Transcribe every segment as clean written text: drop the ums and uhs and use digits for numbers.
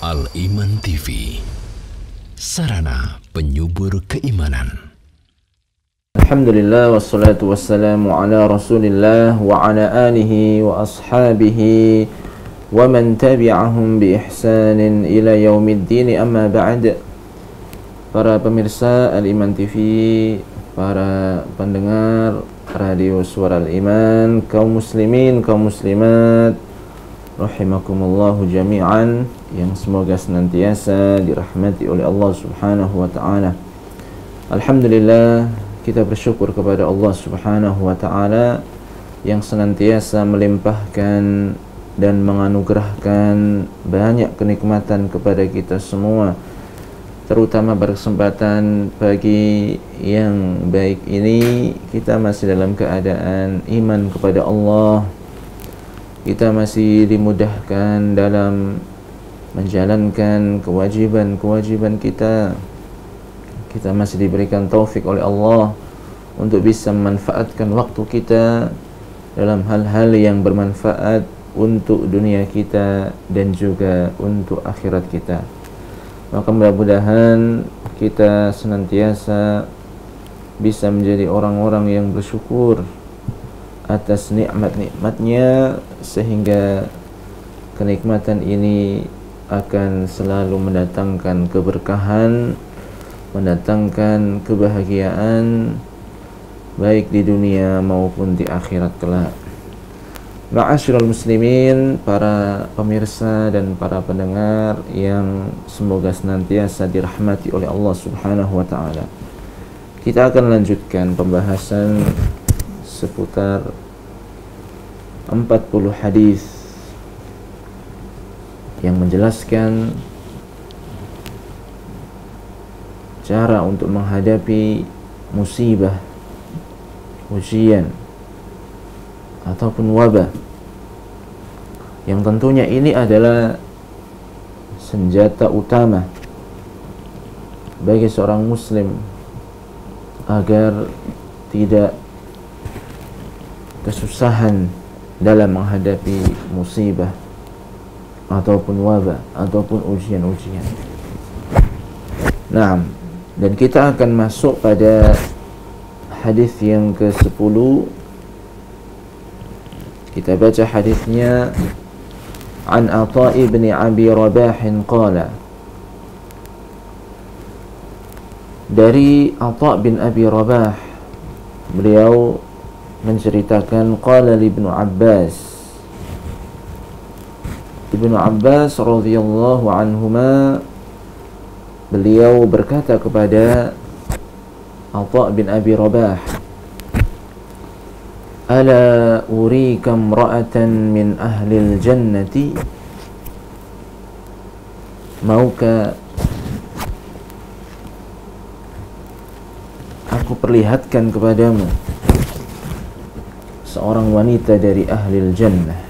Al-Iman TV, sarana penyubur keimanan. Alhamdulillah wassalatu wassalamu ala Rasulillah wa ala alihi wa ashabihi wa man tabi'ahum bi ihsanin ila yaumiddin, amma ba'd. Para pemirsa Al-Iman TV, para pendengar radio Suara Al-Iman, kaum muslimin, kaum muslimat, rahimakumullahu jami'an, yang semoga senantiasa dirahmati oleh Allah Subhanahu wa ta'ala. Alhamdulillah, kita bersyukur kepada Allah Subhanahu wa ta'ala yang senantiasa melimpahkan dan menganugerahkan banyak kenikmatan kepada kita semua, terutama berkesempatan pagi yang baik ini kita masih dalam keadaan iman kepada Allah. Kita masih dimudahkan dalam menjalankan kewajiban-kewajiban kita. Kita masih diberikan taufik oleh Allah untuk bisa memanfaatkan waktu kita dalam hal-hal yang bermanfaat untuk dunia kita dan juga untuk akhirat kita. Maka mudah-mudahan kita senantiasa bisa menjadi orang-orang yang bersyukur atas nikmat-nikmatnya, sehingga kenikmatan ini akan selalu mendatangkan keberkahan, mendatangkan kebahagiaan baik di dunia maupun di akhirat kelak. Ma'asyiral muslimin, para pemirsa dan para pendengar yang semoga senantiasa dirahmati oleh Allah Subhanahu wa ta'ala. Kita akan lanjutkan pembahasan seputar 40 hadis yang menjelaskan cara untuk menghadapi musibah, ujian ataupun wabah, yang tentunya ini adalah senjata utama bagi seorang muslim agar tidak kesusahan dalam menghadapi musibah ataupun wabah ataupun ujian-ujian. Nah, dan kita akan masuk pada hadis yang ke-10. Kita baca hadisnya. An Atha ibn Abi Rabah qala, dari Atha bin Abi Rabah, beliau menceritakan, qala li Ibnu Abbas radhiyallahu anhuma, beliau berkata kepada Atha bin Abi Rabah, ala urika imra'atan min ahlil jannati, maukah aku perlihatkan kepadamu seorang wanita dari ahlil jannah,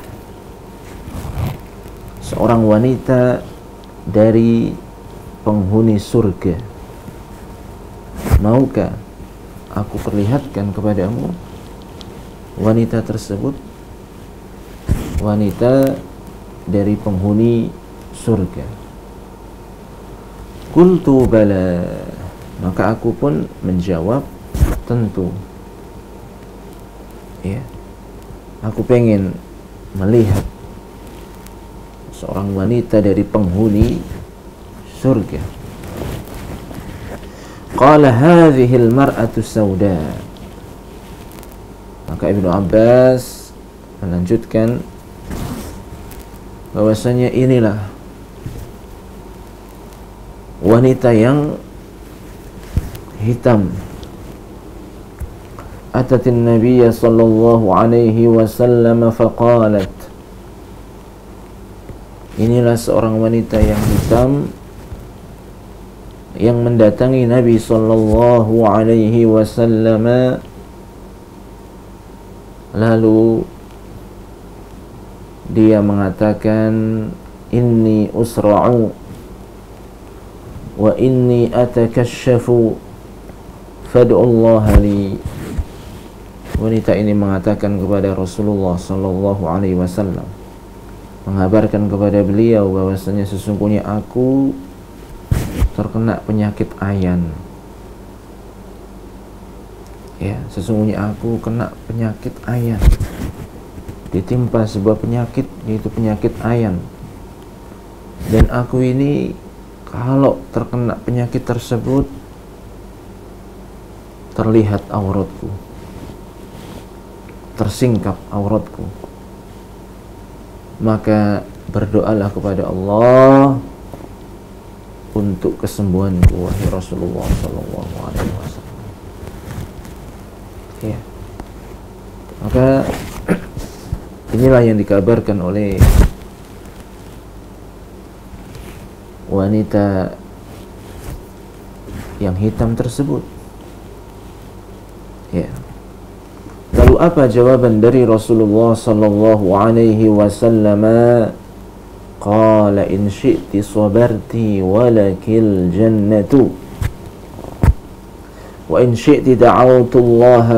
seorang wanita dari penghuni surga. Maukah aku perlihatkan kepadamu wanita tersebut, wanita dari penghuni surga? Qultu bala, maka aku pun menjawab, tentu. Ya, aku pengen melihat seorang wanita dari penghuni surga. Qala hadhil mar'atu sauda, maka Ibnu Abbas melanjutkan bahwasanya inilah wanita yang hitam. Atatin Nabiya sallallahu alaihi wasallam faqalat, inilah seorang wanita yang hitam yang mendatangi Nabi sallallahu alaihi wasallam, lalu dia mengatakan, inni usra'u wa inni atakashafu fad'ullaha li. Wanita ini mengatakan kepada Rasulullah sallallahu alaihi wasallam, mengabarkan kepada beliau bahwasanya sesungguhnya aku terkena penyakit ayan. Ya, sesungguhnya aku kena penyakit ayan. Ditimpa sebuah penyakit, yaitu penyakit ayan. Dan aku ini kalau terkena penyakit tersebut terlihat auratku, tersingkap auratku. Maka berdoalah kepada Allah untuk kesembuhanku, wahai Rasulullah sallallahu alaihi wasallam. Ya. Maka inilah yang dikabarkan oleh wanita yang hitam tersebut. Ya. Lalu apa jawaban dari Rasulullah sallallahu alaihi wasallam? Qala in syi'ti sabarti walakil jannatu wa in syi'ti da'awtu Allah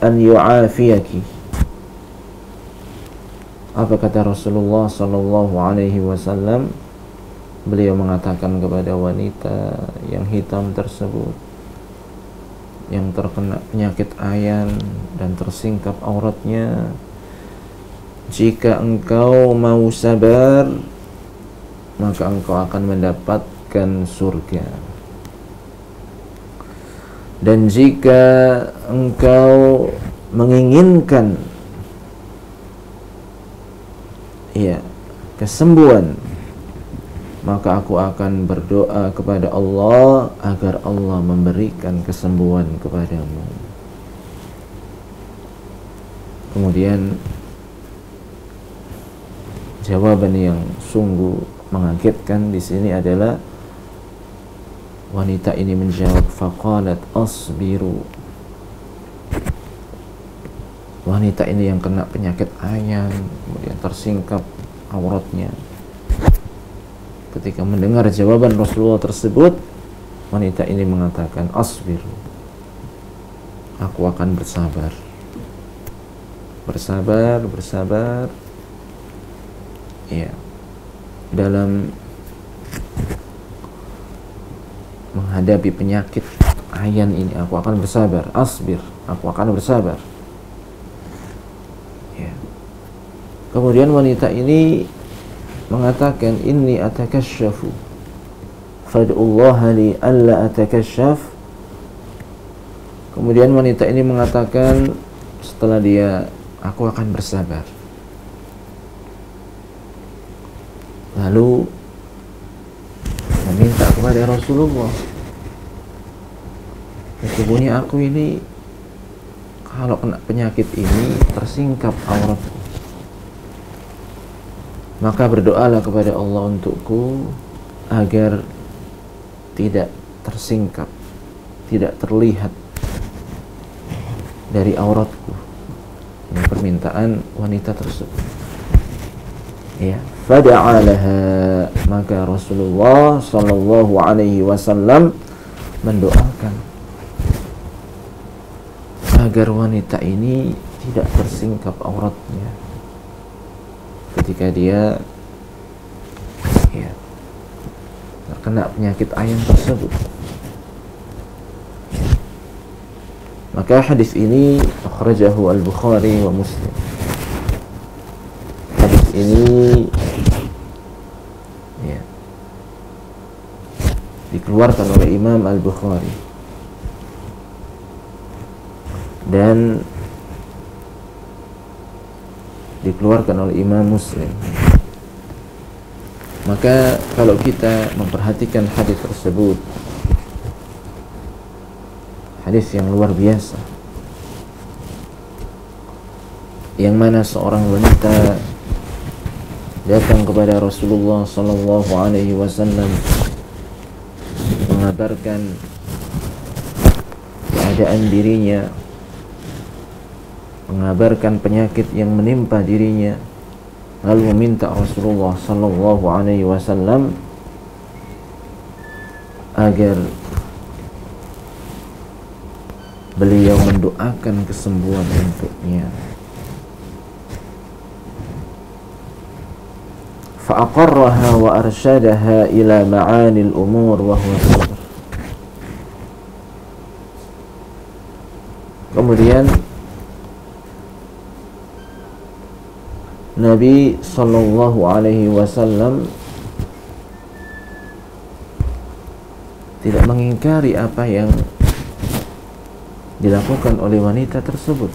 an yu'afiyaki. Apa kata Rasulullah sallallahu alaihi wasallam? Beliau mengatakan kepada wanita yang hitam tersebut yang terkena penyakit ayan dan tersingkap auratnya, jika engkau mau sabar, maka engkau akan mendapatkan surga. Dan jika engkau menginginkan kesembuhan, maka aku akan berdoa kepada Allah agar Allah memberikan kesembuhan kepadamu. Kemudian jawaban yang sungguh mengagetkan di sini adalah wanita ini menjawab, faqalat asbiru. Wanita ini yang kena penyakit ayan, kemudian tersingkap auratnya. Ketika mendengar jawaban Rasulullah tersebut, wanita ini mengatakan, asbir, aku akan bersabar. Bersabar, ya, dalam menghadapi penyakit ayan ini, aku akan bersabar. Asbir, aku akan bersabar. Ya. Kemudian wanita ini mengatakan, inni atakasyafu fad'ullaha li alla atakashaf. Kemudian wanita ini mengatakan setelah dia, aku akan bersabar, lalu meminta kepada Rasulullah, sesungguhnya aku ini kalau kena penyakit ini tersingkap auratku, maka berdoalah kepada Allah untukku agar tidak tersingkap, tidak terlihat dari auratku. Ini permintaan wanita tersebut. Ya, fada'alaha, maka Rasulullah sallallahu alaihi wasallam mendoakan agar wanita ini tidak tersingkap auratnya ketika dia terkena penyakit ayan tersebut. Maka hadis ini akhrajahu al-Bukhari wa Muslim. Hadis ini dikeluarkan oleh Imam al-Bukhari dan dikeluarkan oleh Imam Muslim. Maka kalau kita memperhatikan hadis tersebut, hadis yang luar biasa, yang mana seorang wanita datang kepada Rasulullah sallallahu alaihi wasallam mengabarkan keadaan dirinya, mengabarkan penyakit yang menimpa dirinya, lalu meminta Rasulullah sallallahu alaihi wasallam agar beliau mendoakan kesembuhan untuknya. فأقرها وأرشدها إلى معاني الأمور وهو الصبر. Kemudian Nabi Sallallahu Alaihi Wasallam tidak mengingkari apa yang dilakukan oleh wanita tersebut.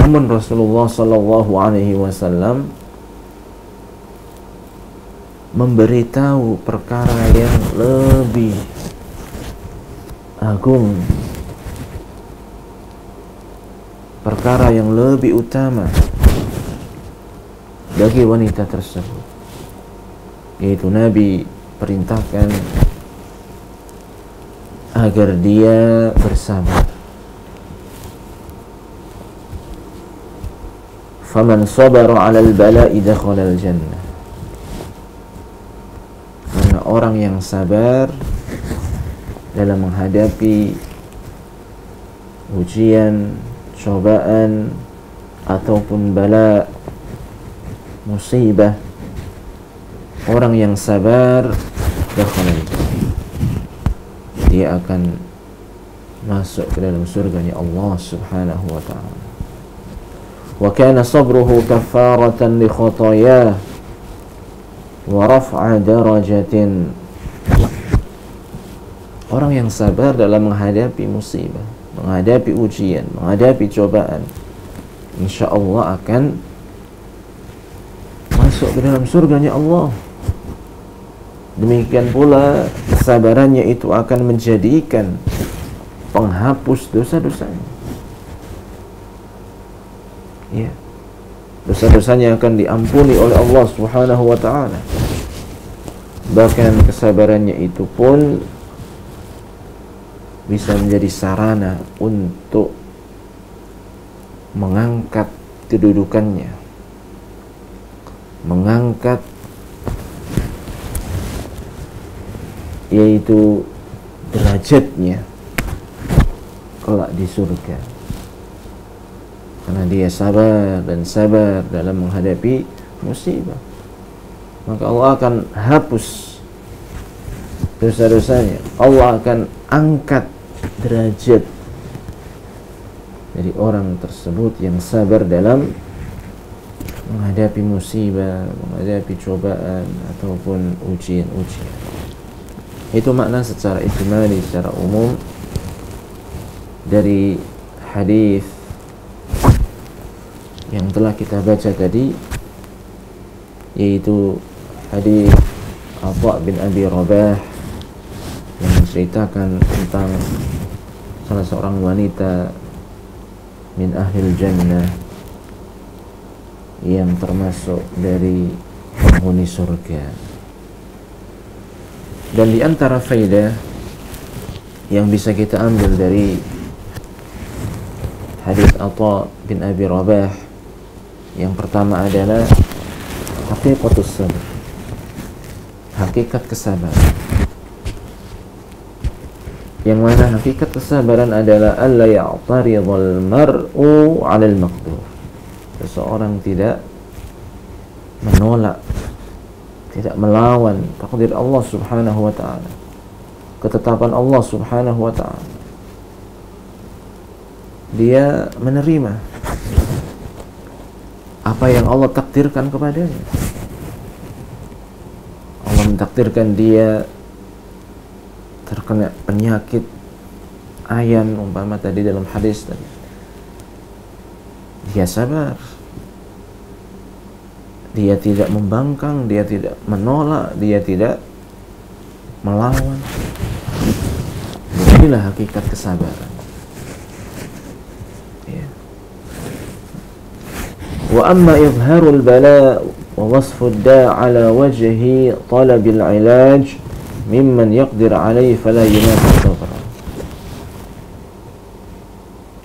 Namun Rasulullah Sallallahu Alaihi Wasallam memberitahu perkara yang lebih agung, perkara yang lebih utama bagi wanita tersebut, yaitu Nabi perintahkan agar dia bersabar. Faman sabara 'alal bala'i dakhala al-jannah. Karena orang yang sabar dalam menghadapi ujian, cobaan ataupun bala, musibah, orang yang sabar dia akan masuk ke dalam surganya Allah Subhanahu wa ta'ala. Wa kana sabruhu kaffaratan li khotoyah wa raf'a darajatin. Orang yang sabar dalam menghadapi musibah, menghadapi ujian, menghadapi cobaan, insya Allah akan masuk ke dalam surganya Allah. Demikian pula kesabarannya itu akan menjadikan penghapus dosa-dosanya. Ya, dosa-dosanya akan diampuni oleh Allah Subhanahu wa ta'ala. Bahkan kesabarannya itu pun bisa menjadi sarana untuk mengangkat kedudukannya, mengangkat yaitu derajatnya kelak di surga, karena dia sabar dan sabar dalam menghadapi musibah. Maka Allah akan hapus dosa-dosanya, Allah akan angkat derajat dari orang tersebut yang sabar dalam menghadapi musibah, menghadapi cobaan ataupun ujian-ujian. Itu makna secara ijmali, secara umum dari hadis yang telah kita baca tadi, yaitu hadis Atha bin Abi Rabah yang menceritakan tentang salah seorang wanita min ahlil jannah yang termasuk dari penghuni surga. Dan di antara faedah yang bisa kita ambil dari hadis Atha bin Abi Rabah, yang pertama adalah haqiqatus sabr, hakikat kesabaran. Yang mana hakikat kesabaran adalah alla ya'taridhal mar'u 'alal maqdur. Seseorang tidak menolak, tidak melawan takdir Allah Subhanahu wa ta'ala, ketetapan Allah Subhanahu wa ta'ala. Dia menerima apa yang Allah takdirkan kepadanya. Allah mentakdirkan dia terkena penyakit ayan umpama tadi dalam hadis tadi, dia sabar, dia tidak membangkang, dia tidak menolak, dia tidak melawan. Inilah hakikat kesabaran. Ya. Wa amma izharul bala wa wasfud da' ala wajhi talabil ilaj mimman yaqdir alaihi fala yunafi sabra.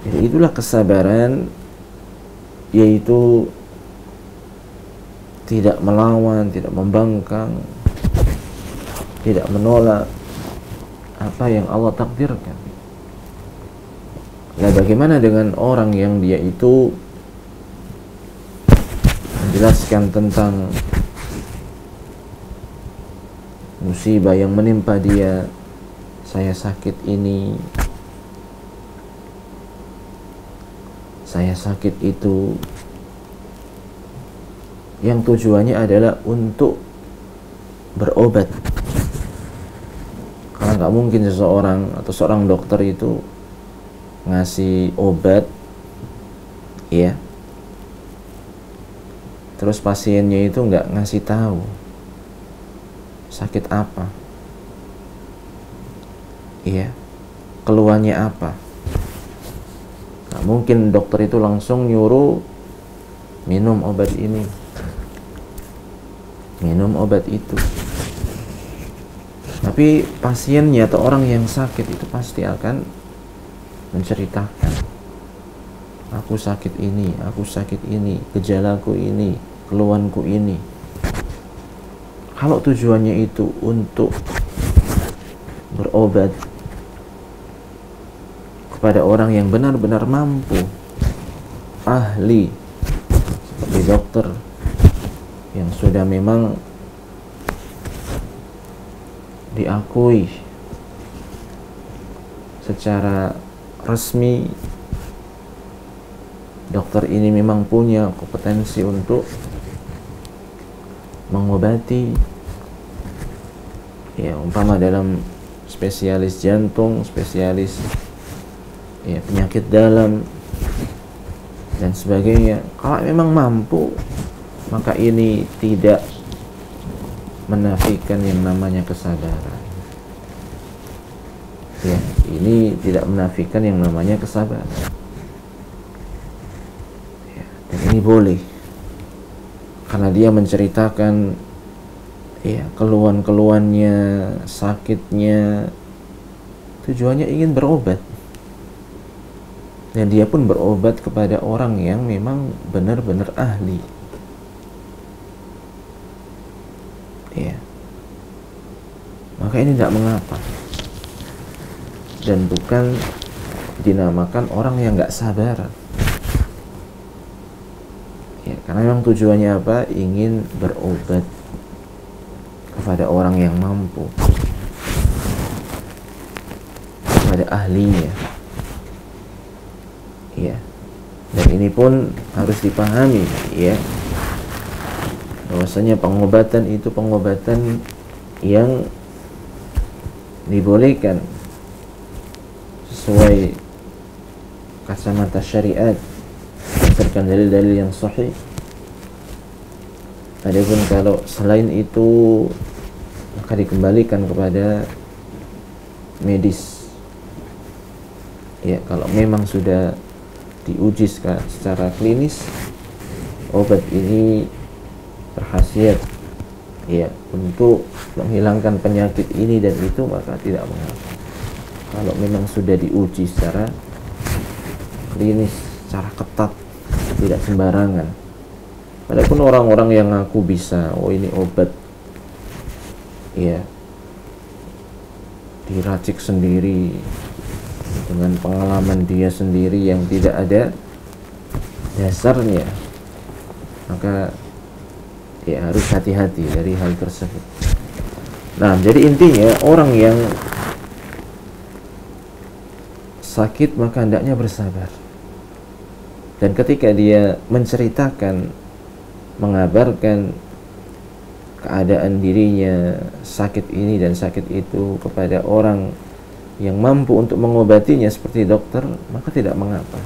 Jadi itulah kesabaran, yaitu tidak melawan, tidak membangkang, tidak menolak apa yang Allah takdirkan. Nah, bagaimana dengan orang yang dia itu menjelaskan tentang musibah yang menimpa dia. Saya sakit ini, saya sakit itu, yang tujuannya adalah untuk berobat. Karena nggak mungkin seseorang atau seorang dokter itu ngasih obat, ya, terus pasiennya itu nggak ngasih tahu sakit apa, ya, keluhannya apa. Nggak mungkin dokter itu langsung nyuruh minum obat ini, minum obat itu. Tapi pasiennya atau orang yang sakit itu pasti akan menceritakan, aku sakit ini, gejalaku ini, keluhanku ini. Kalau tujuannya itu untuk berobat kepada orang yang benar-benar mampu, ahli, seperti dokter yang sudah memang diakui secara resmi, dokter ini memang punya kompetensi untuk mengobati, ya, umpama dalam spesialis jantung, spesialis, ya, penyakit dalam dan sebagainya. Kalau memang mampu, maka ini tidak menafikan yang namanya kesabaran. Ya, ini tidak menafikan yang namanya kesabaran. Ya, dan ini boleh, karena dia menceritakan, ya, keluhan-keluhannya, sakitnya, tujuannya ingin berobat. Dan dia pun berobat kepada orang yang memang benar-benar ahli. Ya, maka ini tidak mengapa dan bukan dinamakan orang yang nggak sabar. Ya, karena memang tujuannya apa? Ingin berobat kepada orang yang mampu, kepada ahlinya. Ya, dan ini pun harus dipahami, ya, bahwasanya pengobatan itu pengobatan yang dibolehkan sesuai kacamata syariat berdasarkan dalil-dalil yang sahih. Adapun kalau selain itu, maka dikembalikan kepada medis. Ya, kalau memang sudah diuji secara klinis, obat ini berkhasiat, ya, untuk menghilangkan penyakit ini dan itu, maka tidak mengapa. Kalau memang sudah diuji secara klinis, secara ketat, tidak sembarangan. Adapun orang-orang yang ngaku bisa, oh ini obat, ya, diracik sendiri dengan pengalaman dia sendiri yang tidak ada dasarnya, maka ya harus hati-hati dari hal tersebut. Nah, jadi intinya orang yang sakit maka hendaknya bersabar. Dan ketika dia menceritakan, mengabarkan keadaan dirinya sakit ini dan sakit itu kepada orang yang mampu untuk mengobatinya seperti dokter, maka tidak mengapa.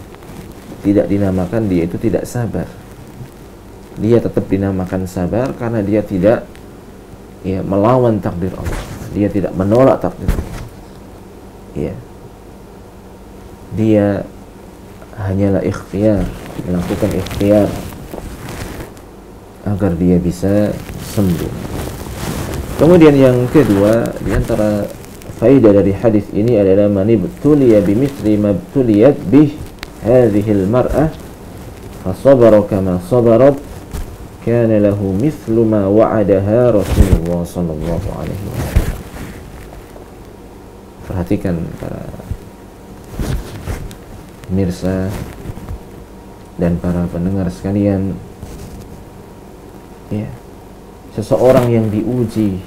Tidak dinamakan dia itu tidak sabar. Dia tetap dinamakan sabar karena dia tidak, ya, melawan takdir Allah. Dia tidak menolak takdir Allah. Ya, dia hanyalah ikhtiar, melakukan ikhtiar agar dia bisa sembuh. Kemudian yang kedua, di antara faedah dari hadis ini adalah man ibtuliya bimithli ma ibtuliyat bih hadhihi al-mar'ah fa sabara kama sabarat kana lahu mithlu ma wa'adaha Rasulullah sallallahu alaihi wasallam. Perhatikan para pemirsa dan para pendengar sekalian, Ya, seseorang yang diuji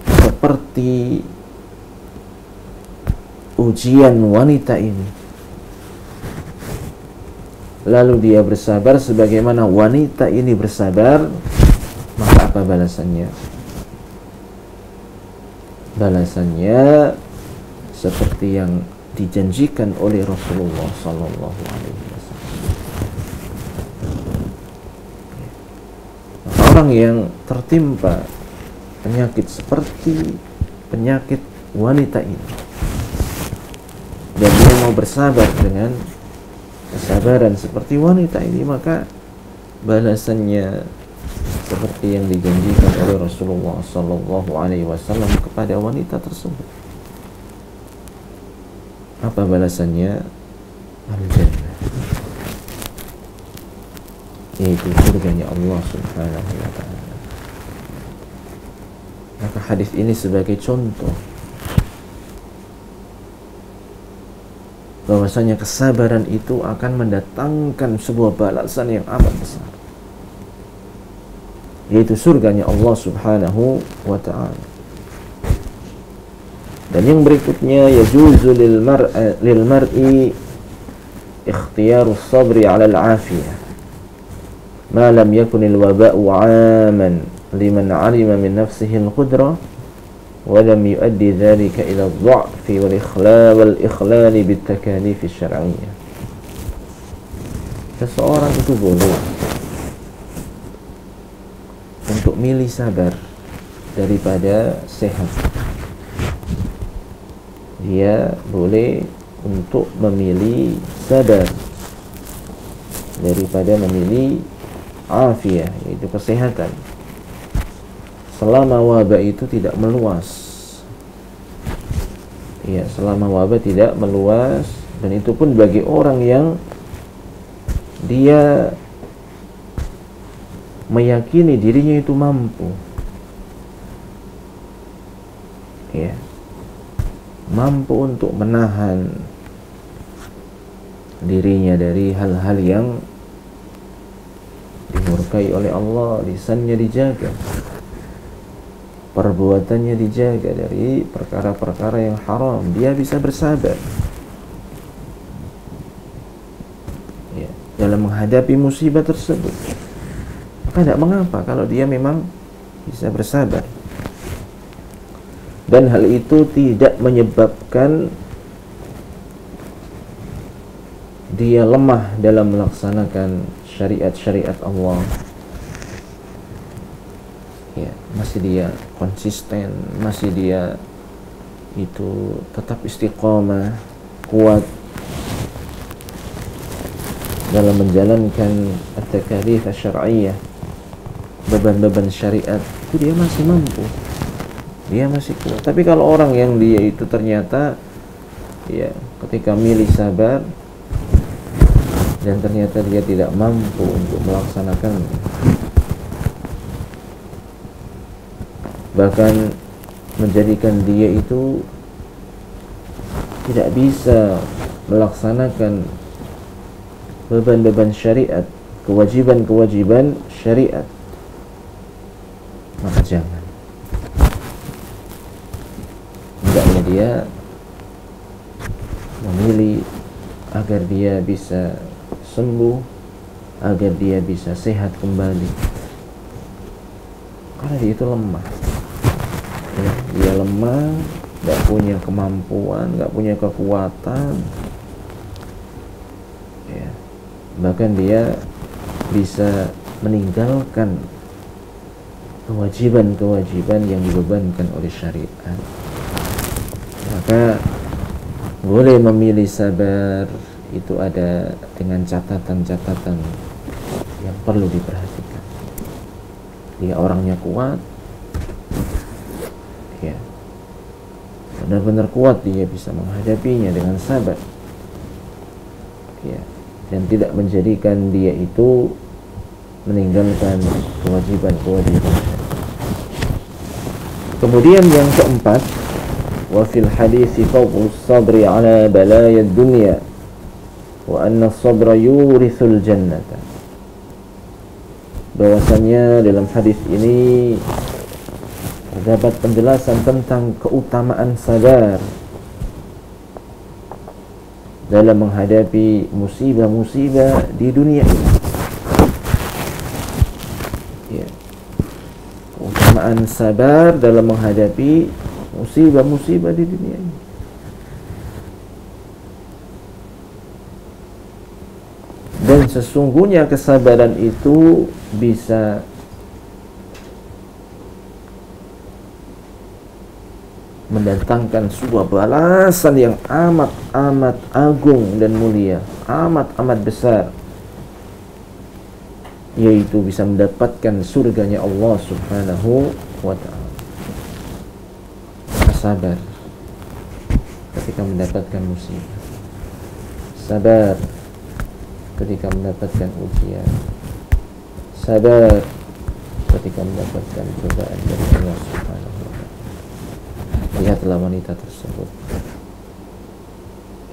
seperti ujian wanita ini, lalu dia bersabar sebagaimana wanita ini bersabar, maka apa balasannya? Balasannya seperti yang dijanjikan oleh Rasulullah sallallahu alaihi wasallam. Orang yang tertimpa penyakit seperti penyakit wanita ini dan dia mau bersabar dengan kesabaran seperti wanita ini, maka balasannya seperti yang dijanjikan oleh Rasulullah sallallahu alaihi wasallam kepada wanita tersebut. Apa balasannya? Al-Jannah, yaitu surganya Allah subhanahu wa ta'ala. Maka hadis ini sebagai contoh bahwasanya kesabaran itu akan mendatangkan sebuah balasan yang amat besar, yaitu surganya Allah subhanahu wa ta'ala. Dan yang berikutnya, yajuzu lil mar'i ikhtiyarus sabri 'ala al-'afiyah ma lam yakun al-waba'u 'aman liman 'alima min nafsihi al-qudrah wa lam yuaddi dhalika ila ad-dha'fi wal ikhlal bit-takalif asy-syar'iyyah. Seseorang itu boleh untuk milih sabar daripada sehat. Dia boleh untuk memilih sabar daripada memilih afiyah, yaitu kesehatan, selama wabah itu tidak meluas. Ya, selama wabah tidak meluas, dan itu pun bagi orang yang dia meyakini dirinya itu mampu, ya, mampu untuk menahan dirinya dari hal-hal yang dimurkai oleh Allah, lisannya dijaga, perbuatannya dijaga dari perkara-perkara yang haram, dia bisa bersabar ya, dalam menghadapi musibah tersebut. Maka tidak mengapa kalau dia memang bisa bersabar, dan hal itu tidak menyebabkan dia lemah dalam melaksanakan syariat-syariat Allah. Ya, masih dia konsisten, masih dia itu tetap istiqomah, kuat dalam menjalankan at-takalif asy-syar'iyyah, beban-beban syariat, itu dia masih mampu, dia masih kuat. Tapi kalau orang yang dia itu ternyata ya ketika milih sabar dan ternyata dia tidak mampu untuk melaksanakan, bahkan menjadikan dia itu tidak bisa melaksanakan beban-beban syariat, kewajiban-kewajiban syariat, maka jangan. Hendaknya dia memilih agar dia bisa sembuh, agar dia bisa sehat kembali, karena dia itu lemah ya, dia lemah, gak punya kemampuan, gak punya kekuatan ya, bahkan dia bisa meninggalkan kewajiban-kewajiban yang dibebankan oleh syariat. Maka boleh memilih sabar, itu ada dengan catatan-catatan yang perlu diperhatikan. Dia orangnya kuat ya, benar-benar kuat, dia bisa menghadapinya dengan sabar ya, dan tidak menjadikan dia itu meninggalkan kewajiban-kewajiban. Kemudian yang keempat, wa fil hadits fawqus sabri ala balaya dunya wa anna as-sabra yuritsul jannata. bahwasanya dalam hadis ini terdapat penjelasan tentang keutamaan sabar dalam menghadapi musibah-musibah di dunia ini. Ya. Keutamaan sabar dalam menghadapi musibah-musibah di dunia ini. Dan sesungguhnya kesabaran itu bisa mendatangkan sebuah balasan yang amat agung dan mulia, amat besar, yaitu bisa mendapatkan surganya Allah Subhanahu wa ta'ala. Sabar ketika mendapatkan musibah, sabar ketika mendapatkan ujian, sabar ketika mendapatkan cobaan dari Allah Subhanahu wa ta'ala. Lihatlah wanita tersebut,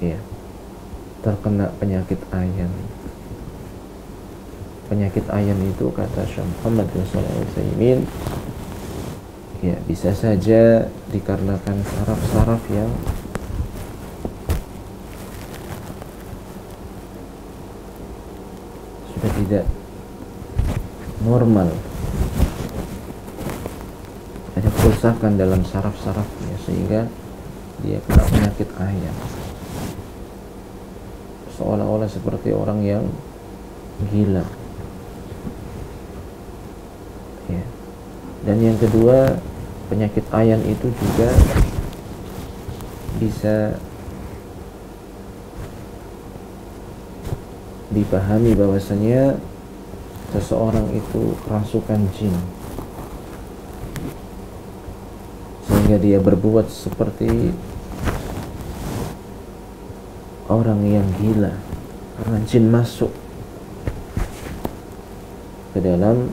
ya, terkena penyakit ayan. Penyakit ayan itu, kata Syekh Muhammad bin Shalih Al-Utsaimin, ya, bisa saja dikarenakan saraf-saraf yang sudah tidak normal, ada kerusakan dalam saraf-sarafnya sehingga dia kena penyakit ayan, seolah-olah seperti orang yang gila, ya. Dan yang kedua, penyakit ayan itu juga bisa dipahami bahwasanya seseorang itu kerasukan jin, sehingga dia berbuat seperti orang yang gila karena jin masuk ke dalam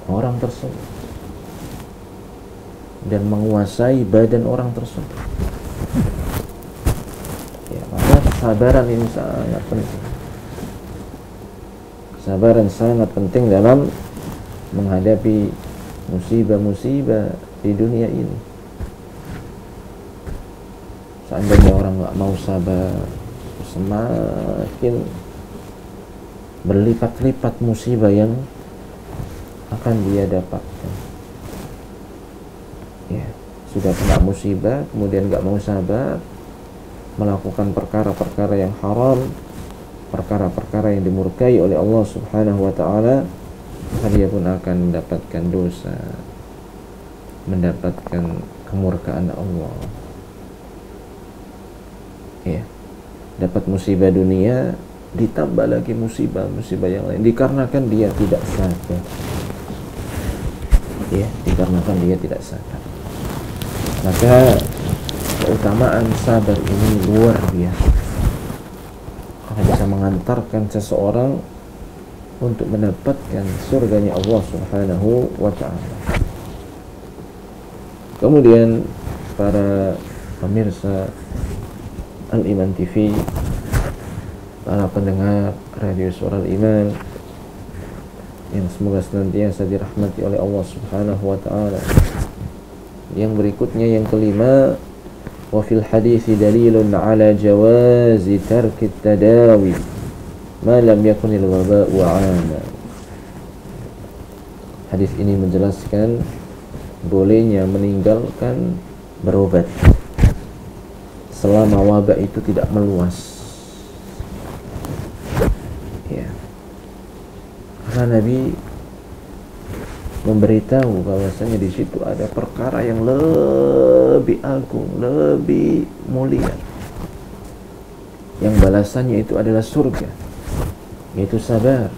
orang tersebut dan menguasai badan orang tersebut. Ya, maka kesabaran ini sangat penting. Kesabaran sangat penting dalam menghadapi musibah-musibah di dunia ini. Seandainya orang nggak mau sabar, semakin berlipat-lipat musibah yang akan dia dapatkan. Ya, sudah kena musibah, kemudian nggak mau sabar, melakukan perkara-perkara yang haram, perkara-perkara yang dimurkai oleh Allah Subhanahu wa ta'ala, maka dia pun akan mendapatkan dosa, mendapatkan kemurkaan Allah. Ya, dapat musibah dunia, ditambah lagi musibah-musibah yang lain dikarenakan dia tidak sabar. Ya, dikarenakan dia tidak sabar. Maka keutamaan sabar ini luar biasa, karena bisa mengantarkan seseorang untuk mendapatkan surganya Allah Subhanahu wa ta'ala. Kemudian para pemirsa Al-Iman TV, para pendengar Radio Suara Al-Iman yang semoga senantiasa dirahmati oleh Allah Subhanahu wa ta'ala. Yang berikutnya, yang kelima, wa fil hadithi dalilun ala jawazi tarkit tadawi ma lam yakunil waba'u 'ama. Hadis ini menjelaskan bolehnya meninggalkan berobat selama wabah itu tidak meluas. Ya. Karena Nabi memberitahu bahwasanya di situ ada perkara yang lebih agung, lebih mulia, yang balasannya itu adalah surga, yaitu sabar.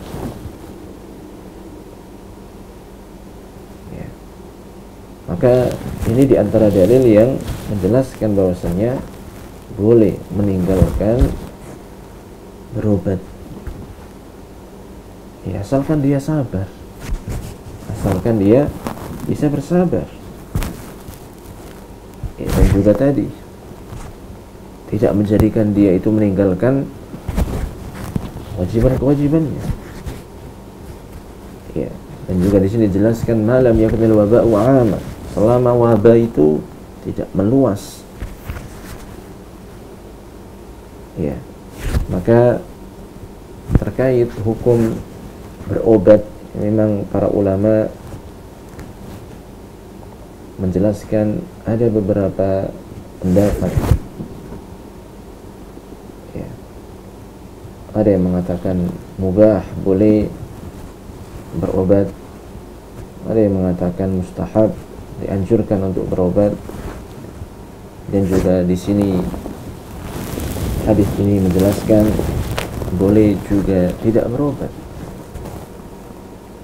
Ya. Maka ini diantara dalil yang menjelaskan bahwasanya boleh meninggalkan berobat, ya, asalkan dia sabar, asalkan dia bisa bersabar. Ya, dan juga tadi tidak menjadikan dia itu meninggalkan kewajiban-kewajibannya. Ya, Dan juga di sini dijelaskan malam yaknil waba'u 'ama, selama wabah itu tidak meluas. Ya. Maka terkait hukum berobat, memang para ulama menjelaskan ada beberapa pendapat. Ya. Ada yang mengatakan mubah, boleh berobat. Ada yang mengatakan mustahab, dianjurkan untuk berobat. Dan juga di sini hadis ini menjelaskan boleh juga tidak berobat.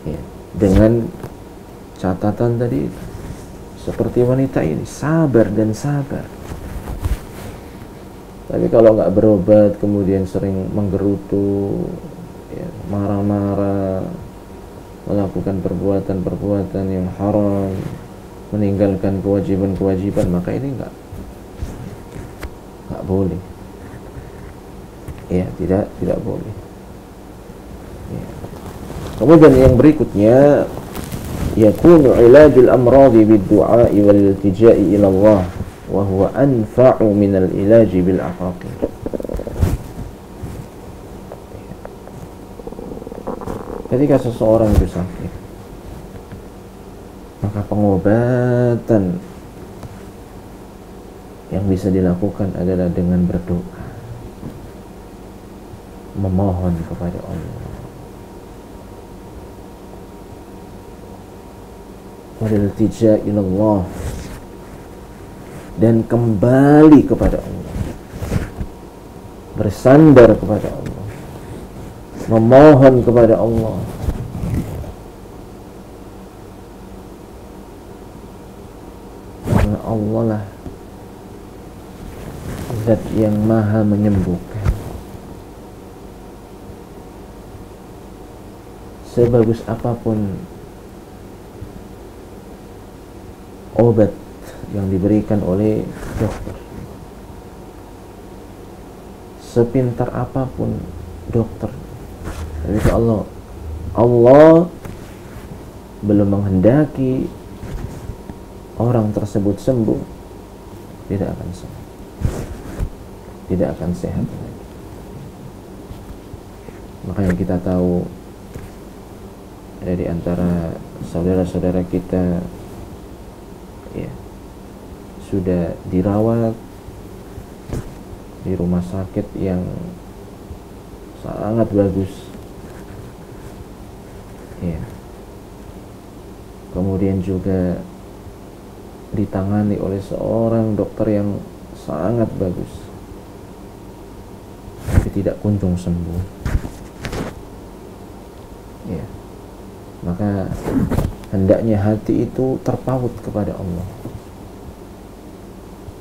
Ya, dengan catatan tadi itu. Seperti wanita ini, sabar dan sabar. Tapi kalau nggak berobat, kemudian sering menggerutu, ya, marah-marah, melakukan perbuatan-perbuatan yang haram, meninggalkan kewajiban-kewajiban, maka ini nggak boleh. Ya, tidak boleh. Ya. Kemudian yang berikutnya, yakunu ilajul amradi bid-du'a'i wal iltija'i ila Allah wa huwa anfa'u min al-ilaji bil aqaqir. Ketika seseorang itu sakit, maka pengobatan yang bisa dilakukan adalah dengan berdoa, memohon kepada Allah, waliltija ilallah, dan kembali kepada Allah, bersandar kepada Allah, memohon kepada Allah. Karena Allah lah zat yang maha menyembuhkan. Sebagus apapun obat yang diberikan oleh dokter, sepintar apapun dokter, tapi kalau Allah belum menghendaki orang tersebut sembuh, tidak akan sembuh, tidak akan sehat lagi. Makanya kita tahu ada di antara saudara-saudara kita, ya, sudah dirawat di rumah sakit yang sangat bagus, ya, kemudian juga ditangani oleh seorang dokter yang sangat bagus, tapi tidak kunjung sembuh. Ya, maka hendaknya hati itu terpaut kepada Allah,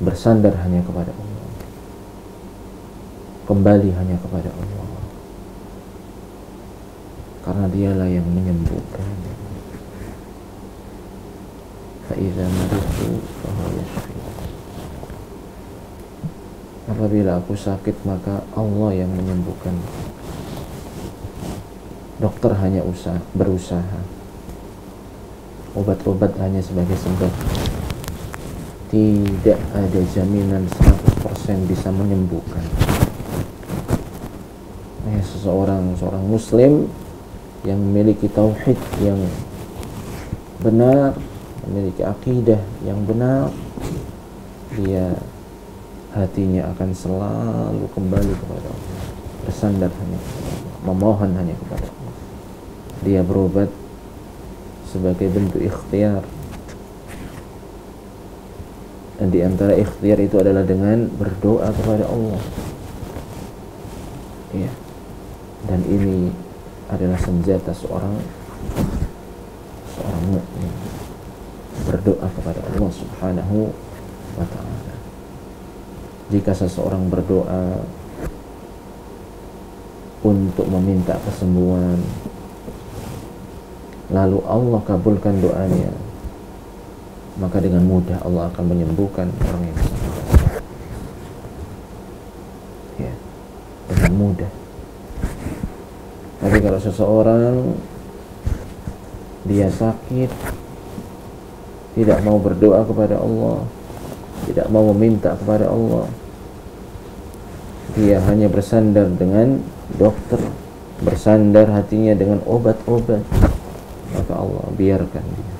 bersandar hanya kepada Allah, kembali hanya kepada Allah, karena dialah yang menyembuhkan. Fa'idha maritu fahuwa yashfi. Apabila aku sakit, maka Allah yang menyembuhkan. Dokter hanya berusaha, obat-obat hanya sebagai sebab. Tidak ada jaminan 100% bisa menyembuhkan. Seorang muslim yang memiliki tauhid yang benar, memiliki akidah yang benar, dia hatinya akan selalu kembali kepada Allah, bersandar hanya kepada Allah, memohon hanya kepada Allah. Dia berobat sebagai bentuk ikhtiar, dan di antara ikhtiar itu adalah dengan berdoa kepada Allah. Ya. Dan ini adalah senjata seorang mukmin, berdoa kepada Allah Subhanahu wa ta'ala. Jika seseorang berdoa untuk meminta kesembuhan, lalu Allah kabulkan doanya, maka dengan mudah Allah akan menyembuhkan orang yang sakit. Ya, dengan mudah. Tapi kalau seseorang dia sakit, tidak mau berdoa kepada Allah, tidak mau meminta kepada Allah, dia hanya bersandar dengan dokter, bersandar hatinya dengan obat-obat, maka Allah biarkan dia.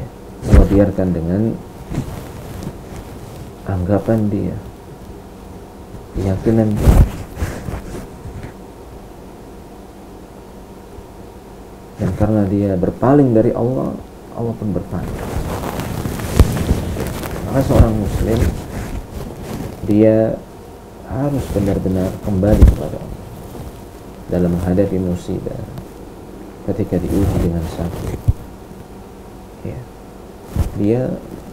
Ya, Allah biarkan dengan anggapan dia, keyakinan dia. Dan karena dia berpaling dari Allah, Allah pun berpaling. Maka seorang muslim, dia harus benar-benar kembali kepada Allah dalam menghadapi musibah, ketika diuji dengan sakit. Ya, dia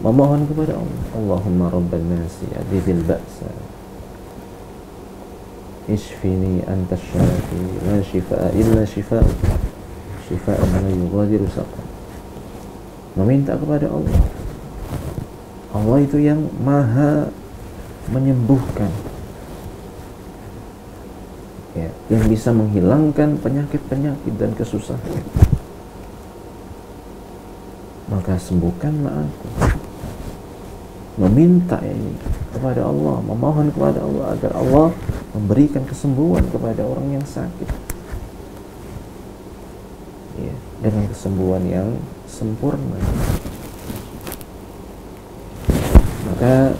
memohon kepada Allah, Allahumma rabban nasi adhil ba'sa ishfini anta syafi la shifaa illa shifaa shifaan la yughadiru saqam. Meminta kepada Allah. Allah itu yang maha menyembuhkan, ya, yang bisa menghilangkan penyakit-penyakit dan kesusahan. Maka sembuhkanlah aku. Meminta ini kepada Allah, memohon kepada Allah agar Allah memberikan kesembuhan kepada orang yang sakit, ya, dengan kesembuhan yang sempurna. Maka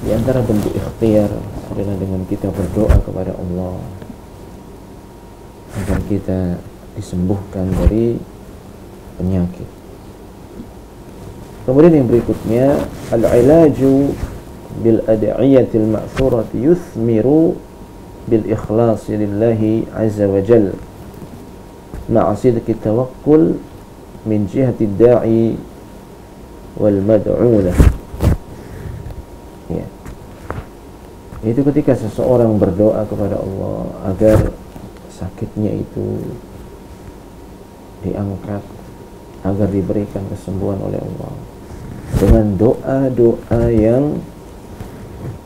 di antara bentuk ikhtiar adalah dengan kita berdoa kepada Allah agar kita disembuhkan dari penyakit. Kemudian yang berikutnya, al-ilaju bil ad'iyatil ma'thurati yuthmiru bil ikhlasi lillahi azza wa jalla ma'a sidqi tawakkul min jihati da'i wal mad'u lah. Ya. Itu ketika seseorang berdoa kepada Allah agar sakitnya itu diangkat, agar diberikan kesembuhan oleh Allah, dengan doa-doa yang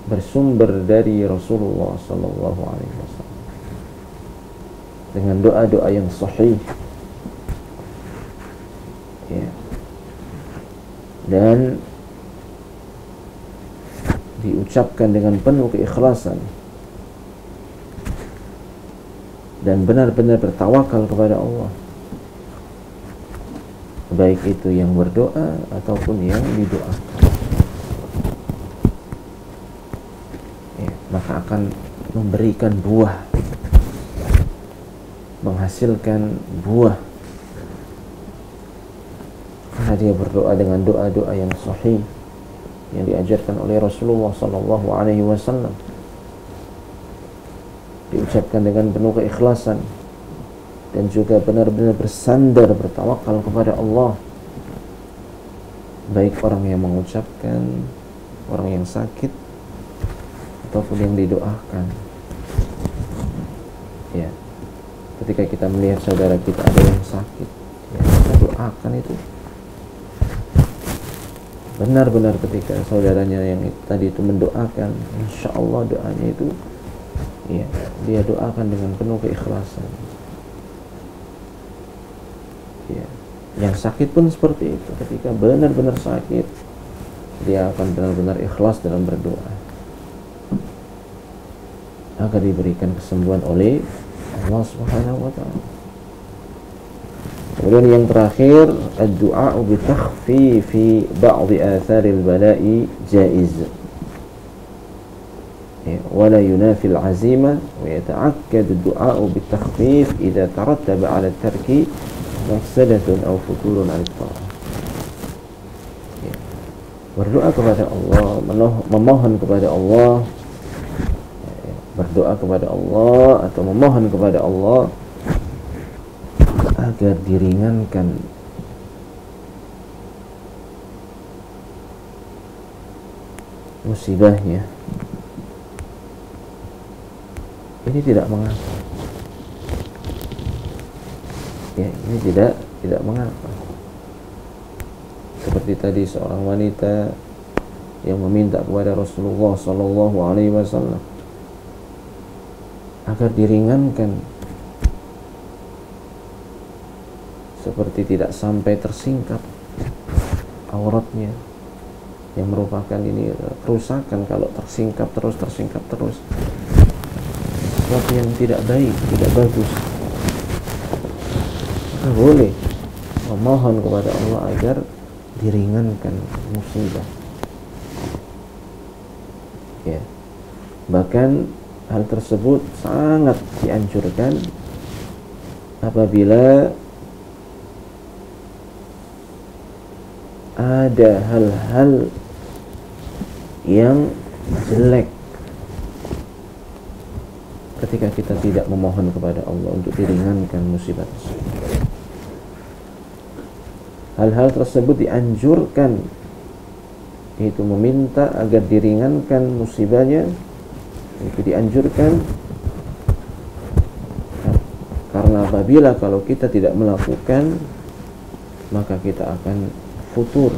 bersumber dari Rasulullah sallallahu alaihi wasallam, dengan doa-doa yang sahih, ya, dan diucapkan dengan penuh keikhlasan dan benar-benar bertawakal kepada Allah, baik itu yang berdoa ataupun yang didoakan, ya, maka akan memberikan buah, menghasilkan buah, karena dia berdoa dengan doa-doa yang sahih yang diajarkan oleh Rasulullah sallallahu alaihi wasallam, diucapkan dengan penuh keikhlasan dan juga benar-benar bersandar, bertawakal kepada Allah, baik orang yang mengucapkan, orang yang sakit, ataupun yang didoakan. Ya, ketika kita melihat saudara kita ada yang sakit, ya, kita doakan itu. Benar-benar ketika saudaranya yang tadi itu mendoakan, insya Allah doanya itu, ya, dia doakan dengan penuh keikhlasan. Ya, yang sakit pun seperti itu. Ketika benar-benar sakit, dia akan benar-benar ikhlas dalam berdoa agar diberikan kesembuhan oleh Allah Subhanahu wa ta'ala. Kemudian yang terakhir, ad-du'a bi takhfifi ba'd athari al-bala'i jaiz, wala yunafi al-'azima wa yata'akkad ad-du'a bi takhfif idza tarattaba 'ala at-tarki mafsadatun aw futurun 'ala at-ta'ah. Berdoa kepada Allah, memohon kepada Allah, berdoa kepada Allah atau memohon kepada Allah agar diringankan musibahnya. Ini tidak mengapa. Ya, ini tidak mengapa. Seperti tadi seorang wanita yang meminta kepada Rasulullah sallallahu alaihi wasallam agar diringankan seperti tidak sampai tersingkap auratnya, yang merupakan ini kerusakan kalau tersingkap terus sesuatu yang tidak baik, tidak bagus. Maka boleh memohon kepada Allah agar diringankan musibah, ya. Bahkan hal tersebut sangat dianjurkan apabila ada hal-hal yang jelek, ketika kita tidak memohon kepada Allah untuk diringankan musibah tersebut. Hal-hal tersebut dianjurkan, yaitu meminta agar diringankan musibahnya, itu dianjurkan, karena apabila kalau kita tidak melakukan, maka kita akan futur,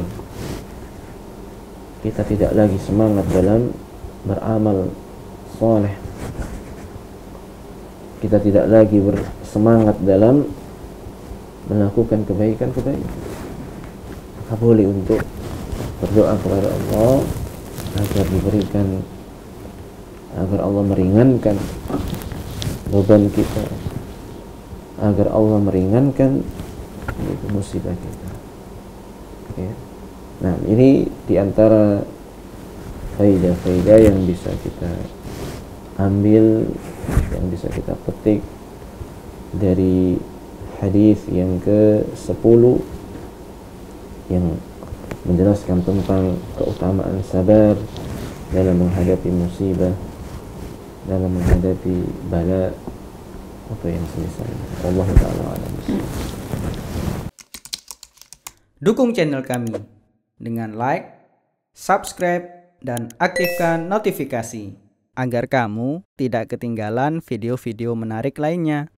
kita tidak lagi semangat dalam beramal soleh, kita tidak lagi bersemangat dalam melakukan kebaikan-kebaikan. Maka boleh untuk berdoa kepada Allah agar diberikan, agar Allah meringankan beban kita, agar Allah meringankan musibah kita, ya. Nah, ini diantara faidah-faidah yang bisa kita ambil, yang bisa kita petik dari hadis yang ke-10 yang menjelaskan tentang keutamaan sabar dalam menghadapi musibah, dalam menghadapi bala atau yang semisal. Wallahu ta'ala a'lam. Dukung channel kami dengan like, subscribe, dan aktifkan notifikasi agar kamu tidak ketinggalan video-video menarik lainnya.